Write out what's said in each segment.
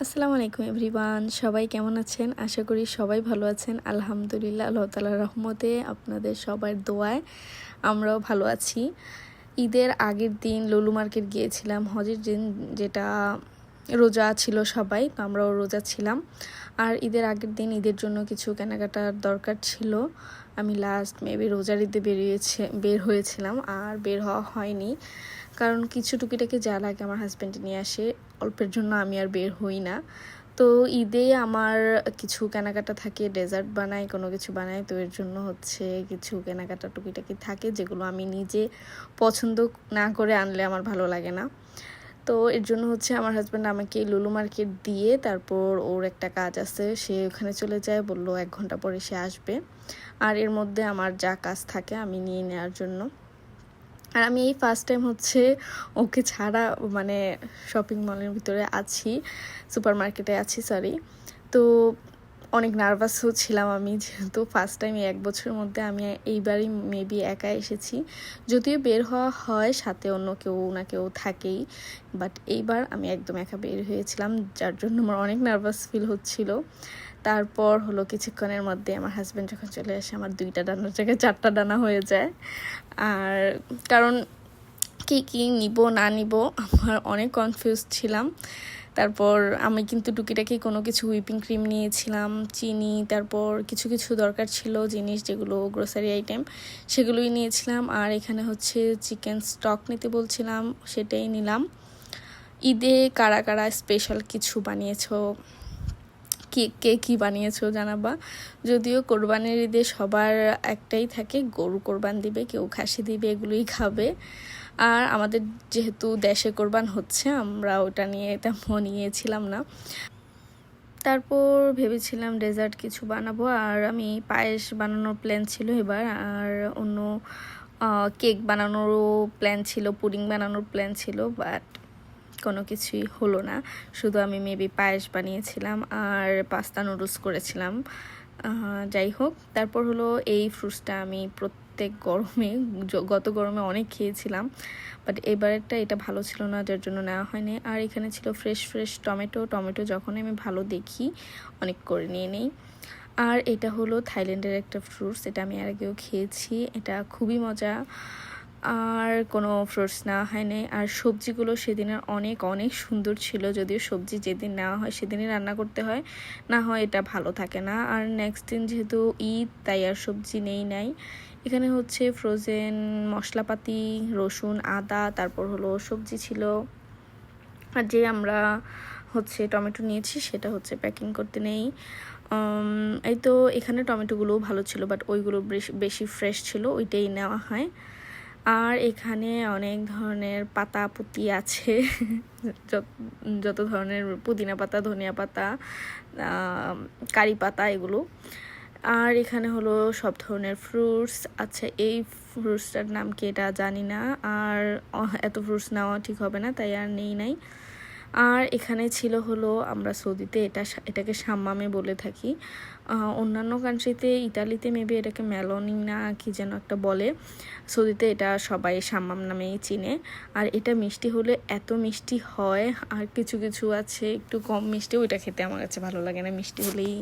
আসসালামু আলাইকুম এভরিওয়ান, সবাই কেমন আছেন? আশা করি সবাই ভালো আছেন। আলহামদুলিল্লাহ, আল্লাহ তাআলার রহমতে, আপনাদের সবার দোয়ায় আমরাও ভালো আছি। ঈদের আগের দিন লুলু মার্কেট গিয়েছিলাম, হজের দিন, যেটা রোজা ছিল সবাই, তো আমরাও রোজা ছিলাম। আর ঈদের আগের দিন ঈদের জন্য কিছু কেনাকাটার দরকার ছিল। আমি লাস্ট মেবি রোজার ঈদে বের হয়েছিলাম, আর বের হওয়া হয়নি, কারণ কিছু টুকিটাকি যা লাগে আমার হাজব্যান্ড নিয়ে আসে, অল্পের জন্য আমি আর বের হই না। তো ঈদে আমার কিছু কেনাকাটা থাকে, ডেজার্ট বানাই, কোনো কিছু বানাই, তো এর জন্য কিছু কেনাকাটা টুকিটাকি থাকে যেগুলো আমি নিজে পছন্দ না করে আনলে আমার ভালো লাগে না। তো এর জন্য আমার হাজব্যান্ড আমাকে লুলু মার্কেট দিয়ে, তারপর ওর একটা কাজ আছে, সে ওখানে চলে যায়, বললো 1 ঘন্টা পরে সে আসবে। আর এর মধ্যে আমার যা কাজ থাকে আমি নিয়ে নেওয়ার জন্য। আর আমি এই ফার্স্ট টাইম ওকে ছাড়া মানে শপিং মলের ভিতরে আছি, সুপার মার্কেটে আছি, সরি। তো অনেক নার্ভাসও ছিলাম আমি, যেহেতু ফার্স্ট টাইম 1 বছরের মধ্যে আমি এইবারই মেবি একা এসেছি। যদিও বের হওয়া হয়, সাথে অন্য কেউ না কেউ থাকেই, বাট এইবার আমি একদম একা বের হয়েছিলাম, যার জন্য আমার অনেক নার্ভাস ফিল হচ্ছিল। তারপর কিছুক্ষণের মধ্যে আমার হাজব্যান্ড যখন চলে আসে, আমার 2টা ডানার জায়গায় 4টা ডানা হয়ে যায়। আর কারণ কি নিব না নিব আমার অনেক কনফিউজ ছিলাম। তারপর আমি কিন্তু টুকিটাকি কোনো কিছু হুইপিং ক্রিম নিয়েছিলাম, চিনি, তারপর কিছু কিছু দরকার ছিল জিনিস, যেগুলো গ্রোসারি আইটেম, সেগুলোই নিয়েছিলাম। আর এখানে চিকেন স্টক নিতে বলছিলাম, সেটাই নিলাম। ঈদে কারা কারা স্পেশাল কিছু বানিয়েছো, কে কী বানিয়েছো জানাবা। যদিও কোরবানির ঈদে সবার একটাই থাকে, গরু কোরবান দিবে, কেউ খাসি দিবে, এগুলোই খাবে। আর আমাদের যেহেতু দেশে কোরবান হচ্ছে, আমরা ওটা নিয়ে তেমন নিয়েছিলাম না। তারপর ভেবেছিলাম ডেজার্ট কিছু বানাবো, আর আমি পায়েস বানানোর প্ল্যান ছিল এবার, আর অন্য কেক বানানোরও প্ল্যান ছিল, পুডিং বানানোর প্ল্যান ছিল, বাট কোনো কিছুই হলো না। শুধু আমি মেবি পায়েস বানিয়েছিলাম আর পাস্তা নুডলস করেছিলাম। যাই হোক, তারপর এই ফ্রুটসটা আমি প্রত্যেক গরমে, গত গরমে অনেক খেয়েছিলাম, বাট এবারেরটা এটা ভালো ছিল না, যার জন্য নেওয়া হয়নি। আর এখানে ছিল ফ্রেশ টমেটো যখন আমি ভালো দেখি অনেক করে নিয়ে নেই। আর এটা থাইল্যান্ডের একটা ফ্রুটস, এটা আমি আর আগেও খেয়েছি, এটা খুবই মজা। আর কোনো ফ্রুটস নেওয়া হয়নি। আর সবজিগুলো সেদিনের অনেক অনেক সুন্দর ছিল, যদিও সবজি যেদিন নেওয়া হয় সেদিনই রান্না করতে হয়, না হয় এটা ভালো থাকে না। আর নেক্সট দিন যেহেতু ঈদ, তাই আর সবজি নাই। এখানে ফ্রোজেন মশলাপাতি, রসুন, আদা, তারপর সবজি ছিল। আর যে আমরা টমেটো নিয়েছি সেটা প্যাকিং করতে নেই। এই তো এখানে টমেটোগুলোও ভালো ছিল, বাট ওইগুলো বেশি ফ্রেশ ছিল, ওইটাই নেওয়া হয়। আর এখানে অনেক ধরনের পাতা পুতি আছে যত ধরনের পুদিনা পাতা, ধনিয়া পাতা, কারি পাতা, এগুলো। আর এখানে সব ধরনের ফ্রুটস। আচ্ছা, এই ফ্রুটসটার নাম কি এটা জানি না, আর এত ফ্রুটস নেওয়া ঠিক হবে না, তাই আর নাই। আর এখানে ছিল আমরা সৌদিতে এটাকে শাম্মামে বলে থাকি, অন্যান্য কান্ট্রিতে, ইতালিতে মেবি এটাকে মেলনি না কি যেন একটা বলে, সৌদিতে এটা সবাই শাম্মাম নামেই চিনে। আর এটা মিষ্টি হলে এত মিষ্টি হয়, আর কিছু কিছু আছে একটু কম মিষ্টি, ওইটা খেতে আমার কাছে ভালো লাগে না, মিষ্টি হলেই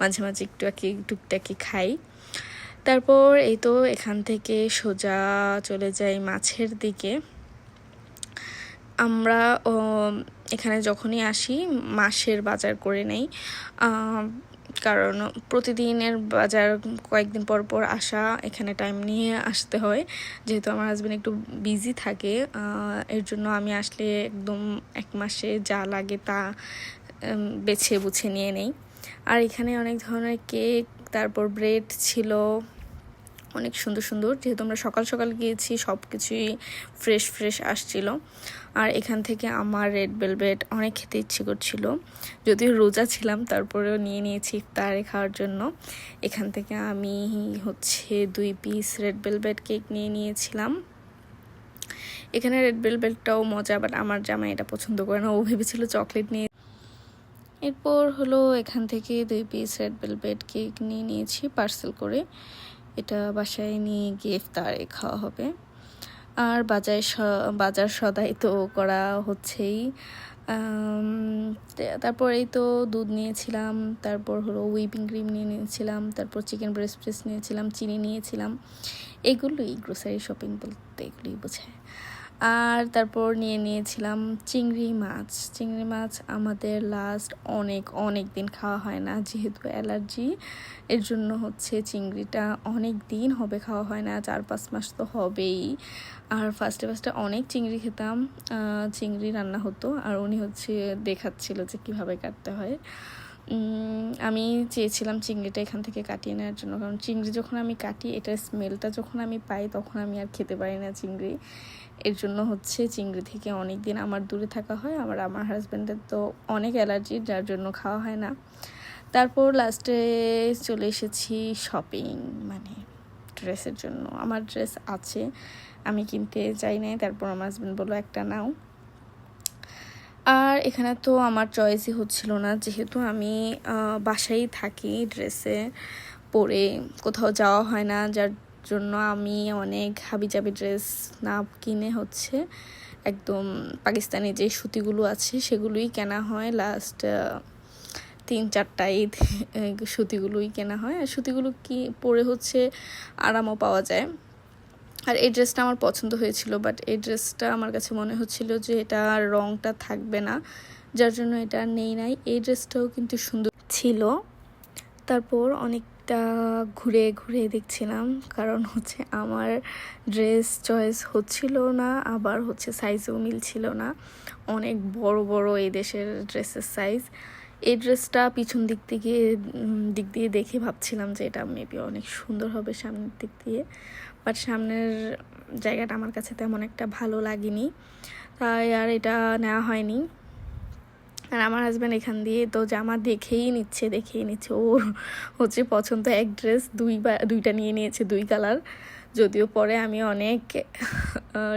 মাঝে মাঝে টুকটাকি খাই। তারপর এই তো এখান থেকে সোজা চলে যাই মাছের দিকে। আমরা এখানে যখনই আসি মাসের বাজার করে নেই, কারণ প্রতিদিনের বাজার কয়েকদিন পর পর আসা, এখানে টাইম নিয়ে আসতে হয়, যেহেতু আমার হাজব্যান্ড একটু বিজি থাকে, এর জন্য আমি আসলে একদম 1 মাসে যা লাগে তা বেছে বুছে নিয়ে নেই। আর এখানে অনেক ধরনের কেক, তারপর ব্রেড ছিল, অনেক সুন্দর সুন্দর, যেহেতু আমরা সকাল সকাল গিয়েছি, সব কিছুই ফ্রেশ আসছিল। আর এখান থেকে আমার রেড ভেলভেট অনেক খেতে ইচ্ছে করছিল, যদিও রোজা ছিলাম, তারপরেও নিয়ে নিয়েছি ইফতারে খাওয়ার জন্য। এখান থেকে আমি 2 পিস রেড ভেলভেট কেক নিয়ে নিয়েছিলাম। এখানে রেড ভেলভেটটাও মজা, বাট আমার জামাই এটা পছন্দ করে না, ও ভেবেছিল চকলেট নিয়ে। এরপর এখান থেকে 2 পিস রেড ভেলভেট কেক নিয়ে নিয়েছি পার্সেল করে, এটা বাসায় নিয়ে গিয়ে ইফতারে খাওয়া হবে। আর বাজার সদাই তো করা হচ্ছেই, তারপর এই তো দুধ নিয়েছিলাম, তারপর হলো হুইপিং ক্রিম নিয়েছিলাম, তারপর চিকেন ব্রেস্ট নিয়েছিলাম, চিনি নিয়েছিলাম। এগুলোই গ্রোসারি শপিং বলতে এগুলোই বোঝায়। আর তারপর নিয়েছিলাম চিংড়ি মাছ। আমাদের লাস্ট অনেক দিন খাওয়া হয় না, যেহেতু অ্যালার্জি, এর জন্য হচ্ছে চিংড়িটা অনেক দিন হবে খাওয়া হয় না, 4-5 মাস তো হবেই। আর ফার্স্টে অনেক চিংড়ি খেতাম, চিংড়ি রান্না হতো আর উনি হচ্ছে দেখাচ্ছিল যে কীভাবে কাটতে হয়। আমি চেয়েছিলাম চিংড়িটা এখান থেকে কাটিয়ে নেওয়ার জন্য, কারণ চিংড়ি যখন আমি কাটি এটার স্মেলটা যখন আমি পাই তখন আমি আর খেতে পারি না চিংড়ি। এর জন্য হচ্ছে চিংড়ি থেকে অনেক দিন আমার দূরে থাকা হয়। আমার হাজব্যান্ডের তো অনেক অ্যালার্জি, যার জন্য খাওয়া হয় না। তারপর লাস্টে চলে এসেছি শপিং, মানে ড্রেসের জন্য। আমার ড্রেস আছে, আমি কিনতে চাই নাই। তারপর আমার হাজব্যান্ড বললো একটা নাও। আর এখানে তো আমার চয়েসই হচ্ছিল না, যেহেতু আমি বাসায় থাকি, ড্রেসে পরে কোথাও যাওয়া হয় না, যার জন্য আমি অনেক হাবিজাবি ড্রেস না কিনে হচ্ছে একদম পাকিস্তানি যে সুতিগুলো আছে সেগুলোই কেনা হয়। লাস্ট 3-4টা ঈদ সুতিগুলোই কেনা হয়, আর সুতিগুলো কি পরে হচ্ছে আরামও পাওয়া যায়। আর এই ড্রেসটা আমার পছন্দ হয়েছিল, বাট এই ড্রেসটা আমার কাছে মনে হচ্ছিল যে এটা রংটা থাকবে না, যার জন্য এটা নেই নাই। এই ড্রেসটাও কিন্তু সুন্দর ছিল। তারপর অনেকটা ঘুরে দেখছিলাম, কারণ হচ্ছে আমার ড্রেস চয়েস হচ্ছিল না, আবার হচ্ছে সাইজও মিলছিল না। অনেক বড় এই দেশের ড্রেসের সাইজ। এই ড্রেসটা পিছন দিক দিয়ে দেখে ভাবছিলাম যে এটা মেবি অনেক সুন্দর হবে সামনের দিক দিয়ে, বাট সামনের জায়গাটা আমার কাছে তেমন একটা ভালো লাগেনি, তাই আর এটা নেওয়া হয়নি। আর আমার হাজব্যান্ড এখান দিয়ে তো জামা দেখেই নিচ্ছে। ওর হচ্ছে পছন্দ এক ড্রেস দুইটা নিয়ে নিয়েছে, 2 কালার। যদিও পরে আমি অনেক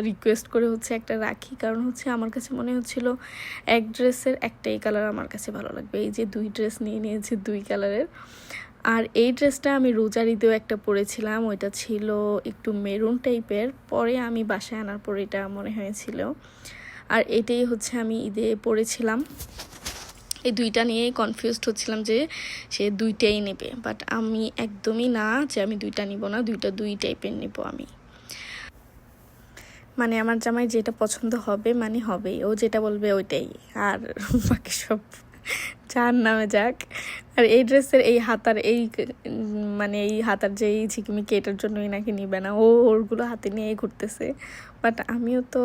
রিকোয়েস্ট করে হচ্ছে একটা রাখি, কারণ হচ্ছে আমার কাছে মনে হচ্ছিল এক ড্রেসের একটাই কালার আমার কাছে ভালো লাগবে। এই যে 2 ড্রেস নিয়ে নিয়েছে 2 কালারের। আর এই ড্রেসটা আমি রোজার ঈদেও একটা পরেছিলাম, ওইটা ছিল একটু মেরুন টাইপের, পরে আমি বাসায় আনার পর এটা মনে হয়েছিল। আর এটাই হচ্ছে আমি ঈদে পরেছিলাম। এই 2টা নিয়েই কনফিউজড হচ্ছিলাম যে সে 2টাই নেবে, বাট আমি একদমই না যে আমি 2টা নিব না, 2টা 2 টাইপের নেব আমি। মানে আমার জামাই যেটা পছন্দ হবে মানে হবেই, ও যেটা বলবে ওইটাই, আর বাকি সব যার নামে যাক। আর এই ড্রেসের এই হাতার এই হাতার যে এই ঝিকিমিকি এটার জন্যই নাকি নিবে না, ওরগুলো হাতে নিয়ে ঘুরতেছে। বাট আমিও তো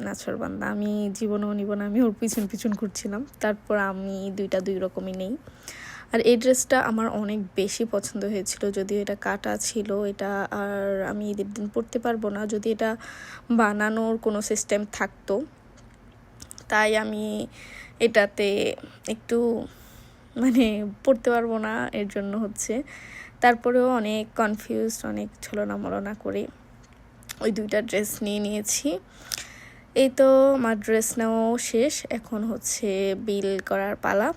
নাছরবান্দা, আমি জীবনেও নিব না, আমি ওর পিছন ঘুরছিলাম। তারপর আমি 2টা 2 রকমই নেই। আর এই ড্রেসটা আমার অনেক বেশি পছন্দ হয়েছিল, যদিও এটা কাটা ছিল, এটা আর আমি ঈদের দিন পরতে পারবো না। যদি এটা বানানোর কোনো সিস্টেম থাকতো, তাই আমি এটাতে একটু মানে পড়তে পারবো না, এর জন্য হচ্ছে। তারপরেও অনেক কনফিউজড, অনেক ছলনা করে ওই 2টা ড্রেস নিয়েছি। এই তো আমার ড্রেস নেওয়াও শেষ, এখন হচ্ছে বিল করার পালা।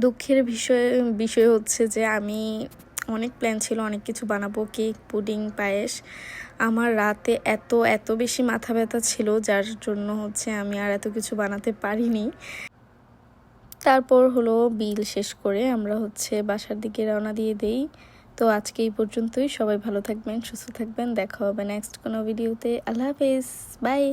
দুঃখের বিষয় হচ্ছে যে আমি অনেক প্ল্যান ছিল, অনেক কিছু বানাবো, কেক, পুডিং, পায়েস। আমার রাতে এত বেশি মাথা ব্যথা ছিল, যার জন্য হচ্ছে আমি আর এত কিছু বানাতে পারিনি। তারপর হলো বিল শেষ করে আমরা হচ্ছে বাসার দিকে রওনা দিয়ে দেই। তো আজকে এই পর্যন্তই, সবাই ভালো থাকবেন, সুস্থ থাকবেন, দেখা হবে নেক্সট কোনো ভিডিওতে। আল্লাহ হাফেজ, বাই।